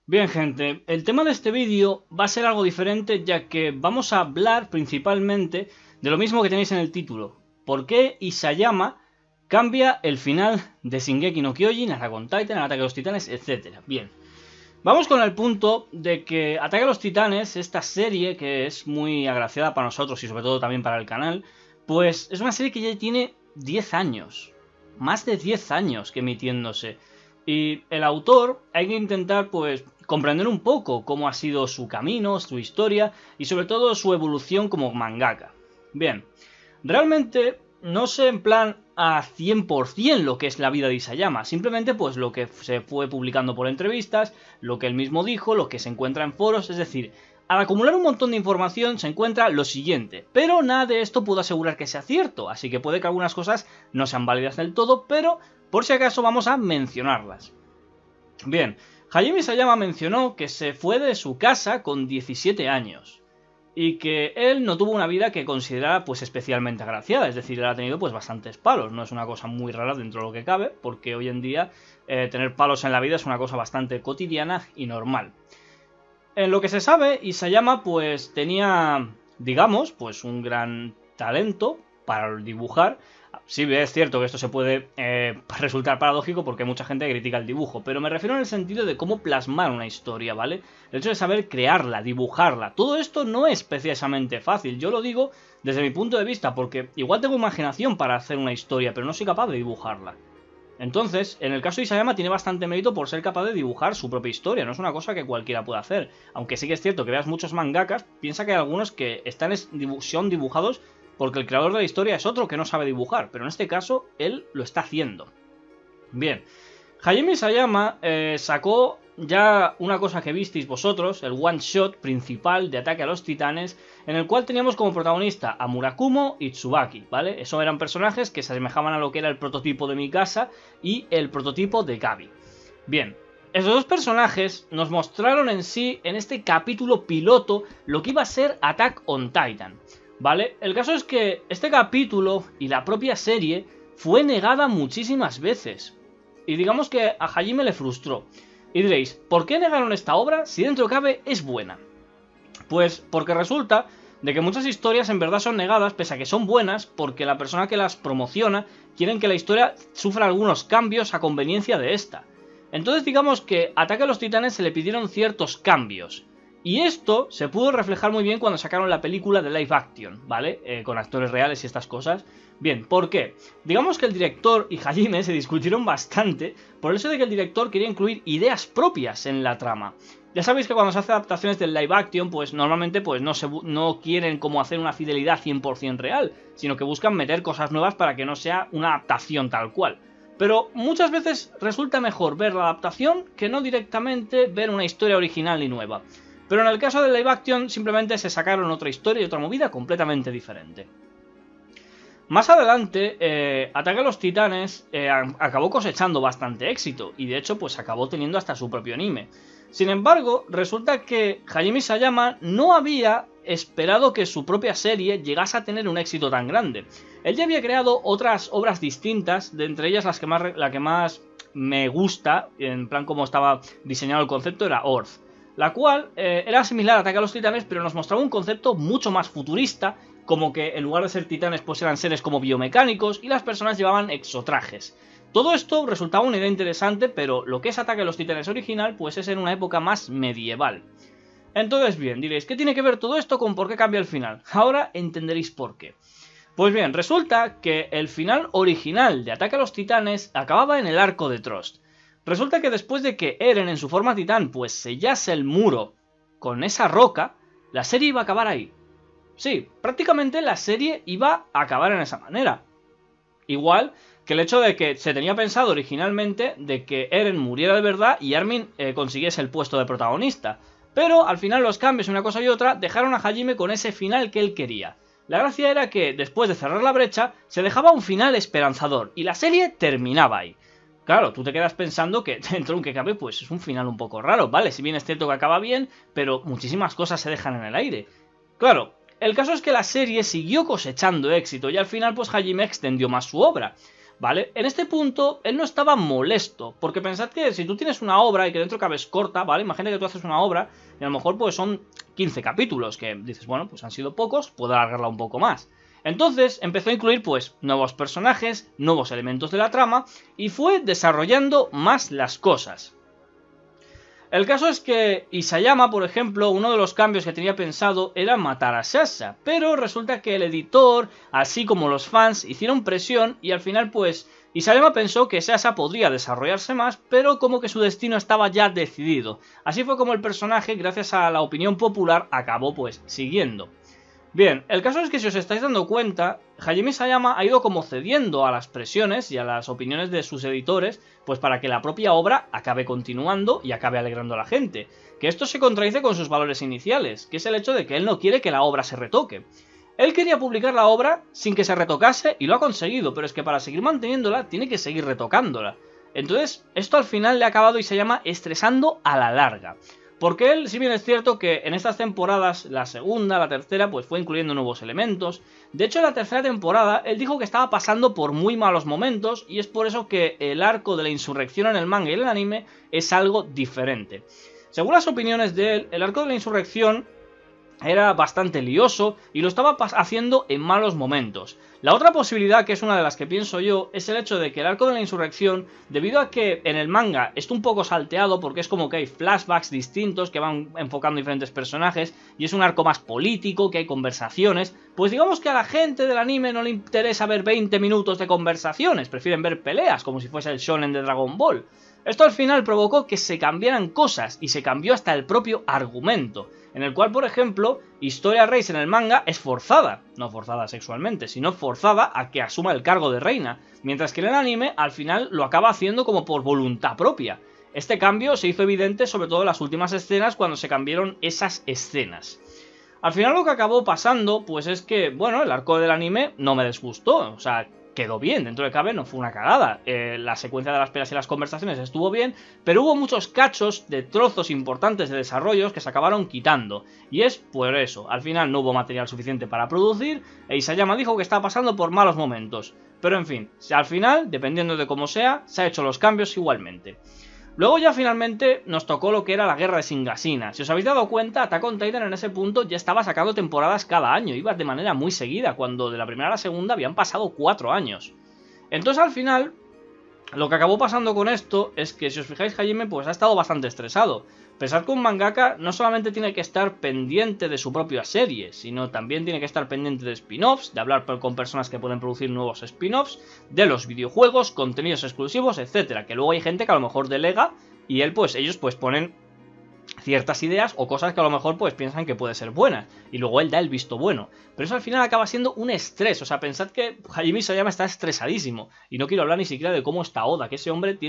Bien, gente, el tema de este vídeo va a ser algo diferente, ya que vamos a hablar principalmente de lo mismo que tenéis en el título. ¿Por qué Isayama cambia el final de Shingeki no Kyojin, Attack on Titan, Ataque a los Titanes, etcétera? Bien, vamos con el punto de que Ataque a los Titanes, esta serie que es muy agraciada para nosotros y sobre todo también para el canal, pues es una serie que ya tiene 10 años, más de 10 años que emitiéndose. Y el autor hay que intentar pues comprender un poco cómo ha sido su camino, su historia y sobre todo su evolución como mangaka. Bien, realmente no sé en plan a 100% lo que es la vida de Isayama, simplemente pues lo que se fue publicando por entrevistas, lo que él mismo dijo, lo que se encuentra en foros, es decir, al acumular un montón de información se encuentra lo siguiente, pero nada de esto puedo asegurar que sea cierto, así que puede que algunas cosas no sean válidas del todo, pero por si acaso vamos a mencionarlas. Bien, Hajime Isayama mencionó que se fue de su casa con 17 años y que él no tuvo una vida que considerara pues especialmente agraciada, es decir, él ha tenido pues bastantes palos, no es una cosa muy rara dentro de lo que cabe, porque hoy en día tener palos en la vida es una cosa bastante cotidiana y normal. En lo que se sabe, Isayama pues tenía, digamos, pues un gran talento para dibujar. Sí, es cierto que esto se puede resultar paradójico porque mucha gente critica el dibujo, pero me refiero en el sentido de cómo plasmar una historia, ¿vale? El hecho de saber crearla, dibujarla, todo esto no es precisamente fácil, yo lo digo desde mi punto de vista, porque igual tengo imaginación para hacer una historia, pero no soy capaz de dibujarla. Entonces, en el caso de Isayama tiene bastante mérito por ser capaz de dibujar su propia historia, no es una cosa que cualquiera pueda hacer. Aunque sí que es cierto que veas muchos mangakas, piensa que hay algunos que son dibujados porque el creador de la historia es otro que no sabe dibujar, pero en este caso él lo está haciendo. Bien, Hajime Isayama sacó ya una cosa que visteis vosotros, el one shot principal de Ataque a los Titanes, en el cual teníamos como protagonista a Murakumo y Tsubaki, ¿vale? Esos eran personajes que se asemejaban a lo que era el prototipo de Mikasa y el prototipo de Gabi. Bien, esos dos personajes nos mostraron en sí, en este capítulo piloto, lo que iba a ser Attack on Titan, ¿vale? El caso es que este capítulo y la propia serie fue negada muchísimas veces. Y digamos que a Hajime le frustró. Y diréis, ¿por qué negaron esta obra si dentro cabe es buena? Pues porque resulta de que muchas historias en verdad son negadas pese a que son buenas porque la persona que las promociona quieren que la historia sufra algunos cambios a conveniencia de esta. Entonces digamos que a Ataque a los Titanes se le pidieron ciertos cambios. Y esto se pudo reflejar muy bien cuando sacaron la película de live action, ¿vale? Con actores reales y estas cosas. Bien, ¿por qué? Digamos que el director y Hajime se discutieron bastante por el hecho de que el director quería incluir ideas propias en la trama. Ya sabéis que cuando se hace adaptaciones del live action, pues normalmente pues no quieren como hacer una fidelidad 100% real, sino que buscan meter cosas nuevas para que no sea una adaptación tal cual. Pero muchas veces resulta mejor ver la adaptación que no directamente ver una historia original y nueva. Pero en el caso del live action simplemente se sacaron otra historia y otra movida completamente diferente. Más adelante, Ataque a los Titanes acabó cosechando bastante éxito y de hecho pues acabó teniendo hasta su propio anime. Sin embargo, resulta que Hajime Isayama no había esperado que su propia serie llegase a tener un éxito tan grande. Él ya había creado otras obras distintas, de entre ellas la que más me gusta, en plan como estaba diseñado el concepto, era Earth, la cual era similar a Ataque a los Titanes, pero nos mostraba un concepto mucho más futurista, como que en lugar de ser titanes pues eran seres como biomecánicos y las personas llevaban exotrajes. Todo esto resultaba una idea interesante, pero lo que es Ataque a los Titanes original pues es en una época más medieval. Entonces bien, diréis, ¿qué tiene que ver todo esto con por qué cambia el final? Ahora entenderéis por qué. Pues bien, resulta que el final original de Ataque a los Titanes acababa en el arco de Trost. Resulta que después de que Eren en su forma titán pues sellase el muro con esa roca, la serie iba a acabar ahí. Sí, prácticamente la serie iba a acabar en esa manera. Igual que el hecho de que se tenía pensado originalmente de que Eren muriera de verdad y Armin consiguiese el puesto de protagonista. Pero al final los cambios una cosa y otra dejaron a Hajime con ese final que él quería. La gracia era que después de cerrar la brecha se dejaba un final esperanzador y la serie terminaba ahí. Claro, tú te quedas pensando que dentro de un que cabe pues es un final un poco raro, ¿vale? Si bien es cierto que acaba bien, pero muchísimas cosas se dejan en el aire. Claro, el caso es que la serie siguió cosechando éxito y al final pues Hajime extendió más su obra. ¿vale? En este punto, él no estaba molesto, porque pensad que si tú tienes una obra y que dentro cabes corta, ¿vale? Imagina que tú haces una obra y a lo mejor pues son 15 capítulos, que dices, bueno, pues han sido pocos, puedo alargarla un poco más. Entonces empezó a incluir pues nuevos personajes, nuevos elementos de la trama y fue desarrollando más las cosas. El caso es que Isayama, por ejemplo, uno de los cambios que tenía pensado era matar a Sasha, pero resulta que el editor, así como los fans, hicieron presión y al final pues Isayama pensó que Sasha podría desarrollarse más, pero como que su destino estaba ya decidido. Así fue como el personaje, gracias a la opinión popular, acabó pues siguiendo. Bien, el caso es que si os estáis dando cuenta, Hajime Isayama ha ido como cediendo a las presiones y a las opiniones de sus editores, pues para que la propia obra acabe continuando y acabe alegrando a la gente. Que esto se contradice con sus valores iniciales, que es el hecho de que él no quiere que la obra se retoque. Él quería publicar la obra sin que se retocase y lo ha conseguido, pero es que para seguir manteniéndola tiene que seguir retocándola. Entonces, esto al final le ha acabado Isayama estresando a la larga. Porque él, si bien es cierto que en estas temporadas, la segunda, la tercera, pues fue incluyendo nuevos elementos. De hecho, en la tercera temporada, él dijo que estaba pasando por muy malos momentos y es por eso que el arco de la insurrección en el manga y en el anime es algo diferente. Según las opiniones de él, el arco de la insurrección era bastante lioso y lo estaba haciendo en malos momentos. La otra posibilidad, que es una de las que pienso yo, es el hecho de que el arco de la insurrección, debido a que en el manga está un poco salteado porque es como que hay flashbacks distintos que van enfocando diferentes personajes y es un arco más político, que hay conversaciones, pues digamos que a la gente del anime no le interesa ver 20 minutos de conversaciones, prefieren ver peleas como si fuese el shonen de Dragon Ball. Esto al final provocó que se cambiaran cosas y se cambió hasta el propio argumento, en el cual, por ejemplo, Historia Reis en el manga es forzada, no forzada sexualmente, sino forzada a que asuma el cargo de reina, mientras que en el anime al final lo acaba haciendo como por voluntad propia. Este cambio se hizo evidente sobre todo en las últimas escenas cuando se cambiaron esas escenas. Al final lo que acabó pasando pues es que, bueno, el arco del anime no me disgustó, o sea, quedó bien, dentro de cabe no fue una cagada. La secuencia de las peleas y las conversaciones estuvo bien, pero hubo muchos cachos de trozos importantes de desarrollos que se acabaron quitando. Y es por eso, al final no hubo material suficiente para producir, e Isayama dijo que estaba pasando por malos momentos. Pero en fin, al final, dependiendo de cómo sea, se han hecho los cambios igualmente. Luego ya finalmente nos tocó lo que era la guerra de Shingasina. Si os habéis dado cuenta, Attack on Titan en ese punto ya estaba sacando temporadas cada año, iba de manera muy seguida, cuando de la primera a la segunda habían pasado 4 años. Entonces al final, lo que acabó pasando con esto es que si os fijáis, Hajime pues ha estado bastante estresado. Pensad que un mangaka no solamente tiene que estar pendiente de su propia serie, sino también tiene que estar pendiente de spin-offs, de hablar con personas que pueden producir nuevos spin-offs, de los videojuegos, contenidos exclusivos, etcétera. Que luego hay gente que a lo mejor delega y ellos pues ponen ciertas ideas o cosas que a lo mejor pues piensan que puede ser buenas y luego él da el visto bueno, pero eso al final acaba siendo un estrés. O sea, pensad que Hajime Isayama está estresadísimo y no quiero hablar ni siquiera de cómo está Oda, que ese hombre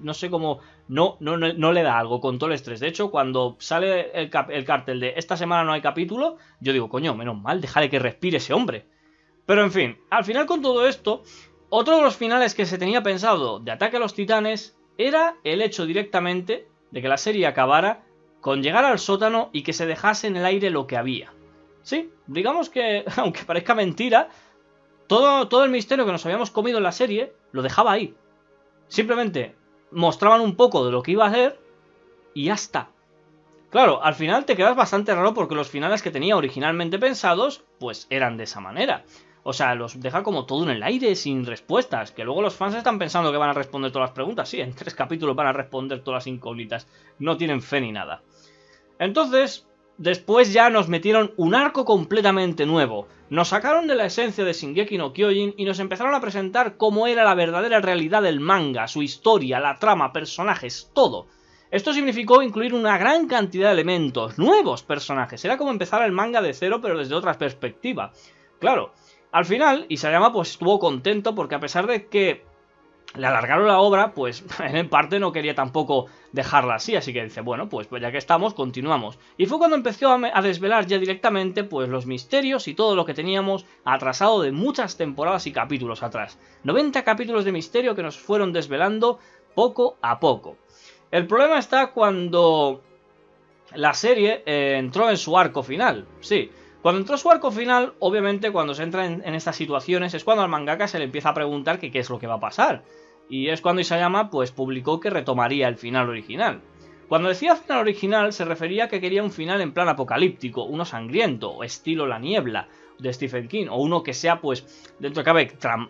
no sé cómo no le da algo con todo el estrés. De hecho, cuando sale el cartel de esta semana no hay capítulo, yo digo, coño, menos mal, déjale que respire ese hombre. Pero en fin, al final con todo esto, otro de los finales que se tenía pensado de Ataque a los Titanes era el hecho directamente de que la serie acabara con llegar al sótano y que se dejase en el aire lo que había. Sí, digamos que, aunque parezca mentira, todo el misterio que nos habíamos comido en la serie lo dejaba ahí. Simplemente mostraban un poco de lo que iba a hacer y ya está. Claro, al final te quedas bastante raro porque los finales que tenía originalmente pensados, pues eran de esa manera. O sea, los deja como todo en el aire, sin respuestas. Que luego los fans están pensando que van a responder todas las preguntas. Sí, en 3 capítulos van a responder todas las incógnitas. No tienen fe ni nada. Entonces, después ya nos metieron un arco completamente nuevo. Nos sacaron de la esencia de Shingeki no Kyojin y nos empezaron a presentar cómo era la verdadera realidad del manga, su historia, la trama, personajes, todo. Esto significó incluir una gran cantidad de elementos, nuevos personajes. Era como empezar el manga de cero, pero desde otra perspectiva. Claro, al final Isayama pues estuvo contento porque a pesar de que le alargaron la obra, pues en parte no quería tampoco dejarla así, así que dice, bueno, pues ya que estamos, continuamos. Y fue cuando empezó a desvelar ya directamente pues los misterios y todo lo que teníamos atrasado de muchas temporadas y capítulos atrás. 90 capítulos de misterio que nos fueron desvelando poco a poco. El problema está cuando la serie entró en su arco final, sí. Cuando entró su arco final, obviamente cuando se entra en estas situaciones es cuando al mangaka se le empieza a preguntar que qué es lo que va a pasar. Y es cuando Isayama pues publicó que retomaría el final original. Cuando decía final original se refería a que quería un final en plan apocalíptico, uno sangriento, o estilo La Niebla de Stephen King, o uno que sea pues dentro de cabe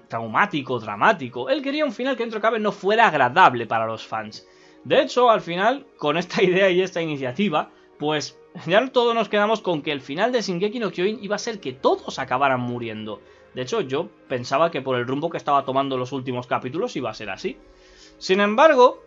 traumático, dramático. Él quería un final que dentro de cabe no fuera agradable para los fans. De hecho, al final, con esta idea y esta iniciativa, pues ya todos nos quedamos con que el final de Shingeki no Kyojin iba a ser que todos acabaran muriendo. De hecho, yo pensaba que por el rumbo que estaba tomando los últimos capítulos iba a ser así. Sin embargo,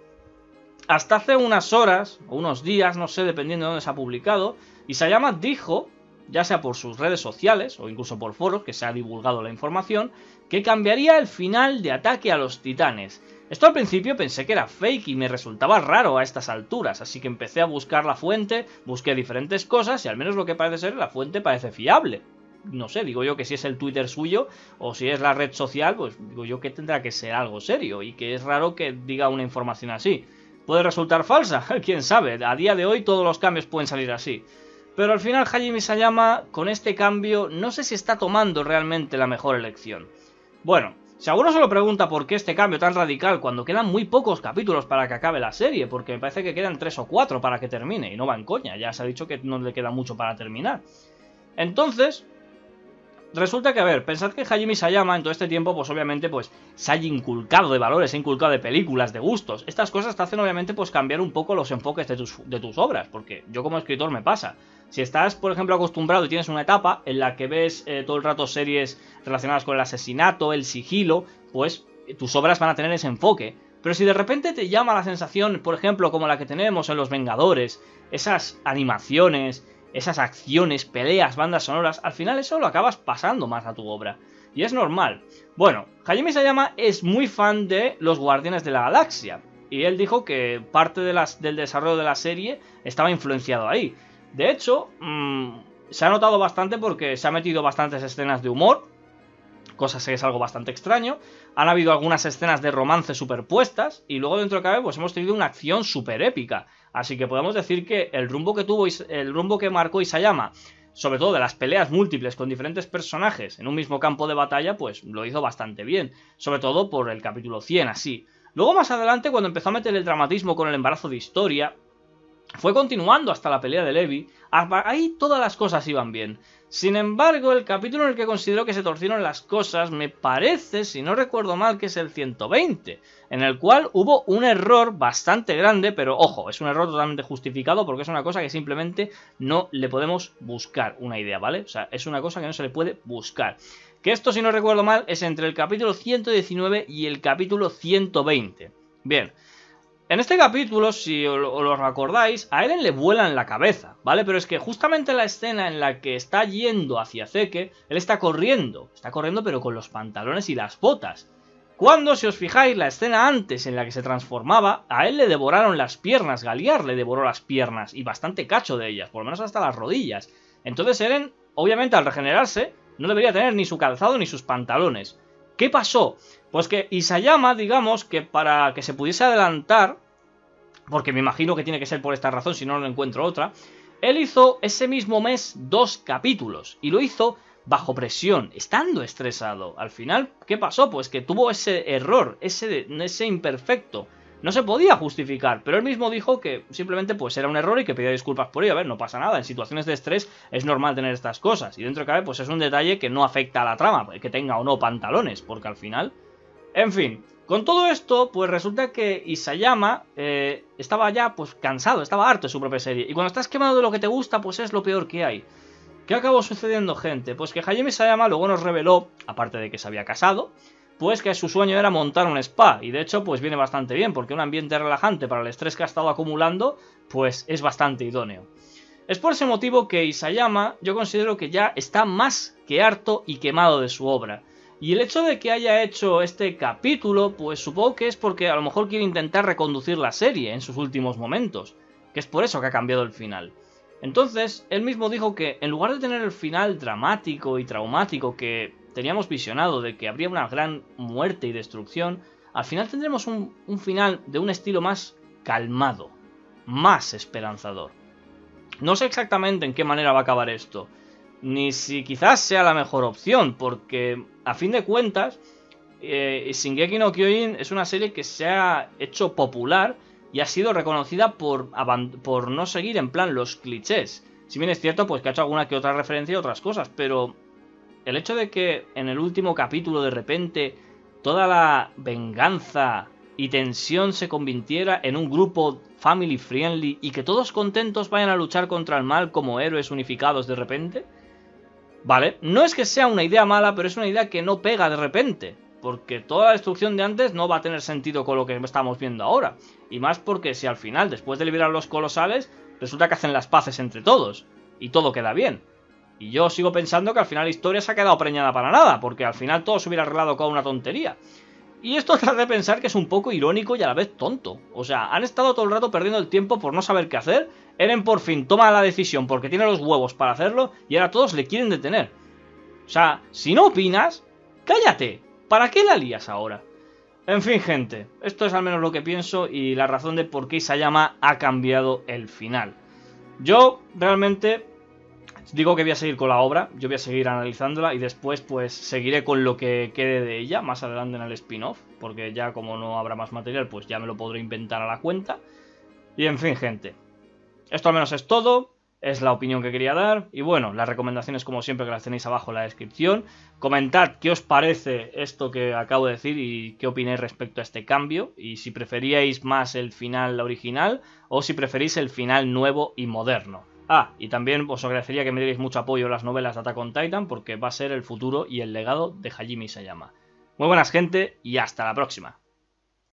hasta hace unas horas, o unos días, no sé, dependiendo de dónde se ha publicado, Isayama dijo, ya sea por sus redes sociales o incluso por foros, que se ha divulgado la información, que cambiaría el final de Ataque a los Titanes. Esto al principio pensé que era fake y me resultaba raro a estas alturas, así que empecé a buscar la fuente, busqué diferentes cosas y al menos lo que parece ser la fuente parece fiable. No sé, digo yo que si es el Twitter suyo o si es la red social, pues digo yo que tendrá que ser algo serio y que es raro que diga una información así. ¿Puede resultar falsa? ¿Quién sabe? A día de hoy todos los cambios pueden salir así. Pero al final Hajime Isayama con este cambio no sé si está tomando realmente la mejor elección. Bueno, si alguno se lo pregunta por qué este cambio tan radical cuando quedan muy pocos capítulos para que acabe la serie, porque me parece que quedan 3 o 4 para que termine, y no va en coña, ya se ha dicho que no le queda mucho para terminar. Entonces, resulta que, a ver, pensad que Hajime Isayama en todo este tiempo, pues obviamente, pues se ha inculcado de valores, se ha inculcado de películas, de gustos. Estas cosas te hacen obviamente pues cambiar un poco los enfoques de tus obras, porque yo como escritor me pasa. Si estás, por ejemplo, acostumbrado y tienes una etapa en la que ves todo el rato series relacionadas con el asesinato, el sigilo, pues tus obras van a tener ese enfoque. Pero si de repente te llama la sensación, por ejemplo, como la que tenemos en Los Vengadores, esas animaciones, esas acciones, peleas, bandas sonoras, al final eso lo acabas pasando más a tu obra. Y es normal. Bueno, Hajime Isayama es muy fan de Los Guardianes de la Galaxia. Y él dijo que parte del desarrollo de la serie estaba influenciado ahí. De hecho, se ha notado bastante porque se ha metido bastantes escenas de humor, cosa que es algo bastante extraño. Han habido algunas escenas de romance superpuestas y luego dentro de cabe pues hemos tenido una acción super épica. Así que podemos decir que el rumbo que marcó Isayama, sobre todo de las peleas múltiples con diferentes personajes en un mismo campo de batalla, pues lo hizo bastante bien, sobre todo por el capítulo 100 así. Luego más adelante, cuando empezó a meter el dramatismo con el embarazo de Historia, fue continuando hasta la pelea de Levi, ahí todas las cosas iban bien. Sin embargo, el capítulo en el que considero que se torcieron las cosas me parece, si no recuerdo mal, que es el 120, en el cual hubo un error bastante grande, pero ojo, es un error totalmente justificado porque es una cosa que simplemente no le podemos buscar una idea, ¿vale? O sea, es una cosa que no se le puede buscar. Que esto, si no recuerdo mal, es entre el capítulo 119 y el capítulo 120. Bien. En este capítulo, si os lo recordáis, a Eren le vuelan la cabeza, ¿vale? Pero es que justamente la escena en la que está yendo hacia Zeke, él está corriendo pero con los pantalones y las botas. Cuando, si os fijáis, la escena antes en la que se transformaba, a él le devoraron las piernas, Galiar le devoró las piernas, y bastante cacho de ellas, por lo menos hasta las rodillas. Entonces Eren, obviamente al regenerarse, no debería tener ni su calzado ni sus pantalones. ¿Qué pasó? Pues que Isayama, digamos, que para que se pudiese adelantar, porque me imagino que tiene que ser por esta razón, si no, no encuentro otra, él hizo ese mismo mes 2 capítulos, y lo hizo bajo presión, estando estresado. Al final, ¿qué pasó? Pues que tuvo ese error, ese imperfecto. No se podía justificar, pero él mismo dijo que simplemente pues era un error y que pedía disculpas por ello. A ver, no pasa nada, en situaciones de estrés es normal tener estas cosas. Y dentro de cabe, pues es un detalle que no afecta a la trama, que tenga o no pantalones, porque al final... En fin, con todo esto, pues resulta que Isayama estaba ya pues cansado, estaba harto de su propia serie. Y cuando estás quemado de lo que te gusta, pues es lo peor que hay. ¿Qué acabó sucediendo, gente? Pues que Hajime Isayama luego nos reveló, aparte de que se había casado, pues que su sueño era montar un spa, y de hecho pues viene bastante bien, porque un ambiente relajante para el estrés que ha estado acumulando, pues es bastante idóneo. Es por ese motivo que Isayama yo considero que ya está más que harto y quemado de su obra. Y el hecho de que haya hecho este capítulo, pues supongo que es porque a lo mejor quiere intentar reconducir la serie en sus últimos momentos, que es por eso que ha cambiado el final. Entonces, él mismo dijo que en lugar de tener el final dramático y traumático que teníamos visionado de que habría una gran muerte y destrucción, al final tendremos un final de un estilo más calmado, más esperanzador. No sé exactamente en qué manera va a acabar esto, ni si quizás sea la mejor opción, porque a fin de cuentas, Shingeki no Kyojin es una serie que se ha hecho popular y ha sido reconocida por no seguir en plan los clichés. Si bien es cierto, pues que ha hecho alguna que otra referencia a otras cosas, pero el hecho de que en el último capítulo de repente toda la venganza y tensión se convirtiera en un grupo family friendly y que todos contentos vayan a luchar contra el mal como héroes unificados de repente, vale, no es que sea una idea mala, pero es una idea que no pega de repente, porque toda la destrucción de antes no va a tener sentido con lo que estamos viendo ahora, y más porque si al final, después de liberar a los colosales, resulta que hacen las paces entre todos, y todo queda bien. Y yo sigo pensando que al final la historia se ha quedado preñada para nada, porque al final todo se hubiera arreglado con una tontería. Y esto te hace pensar que es un poco irónico y a la vez tonto. O sea, han estado todo el rato perdiendo el tiempo por no saber qué hacer. Eren por fin toma la decisión porque tiene los huevos para hacerlo y ahora todos le quieren detener. O sea, si no opinas, cállate. ¿Para qué la lías ahora? En fin, gente, esto es al menos lo que pienso y la razón de por qué Isayama ha cambiado el final. Yo realmente digo que voy a seguir con la obra, yo voy a seguir analizándola y después pues seguiré con lo que quede de ella más adelante en el spin-off, porque ya como no habrá más material pues ya me lo podré inventar a la cuenta. Y en fin, gente, esto al menos es todo, es la opinión que quería dar y bueno, las recomendaciones como siempre que las tenéis abajo en la descripción. Comentad qué os parece esto que acabo de decir y qué opináis respecto a este cambio y si preferíais más el final original o si preferís el final nuevo y moderno. Ah, y también os agradecería que me dierais mucho apoyo en las novelas de Attack on Titan porque va a ser el futuro y el legado de Hajime Isayama. Muy buenas, gente, y hasta la próxima.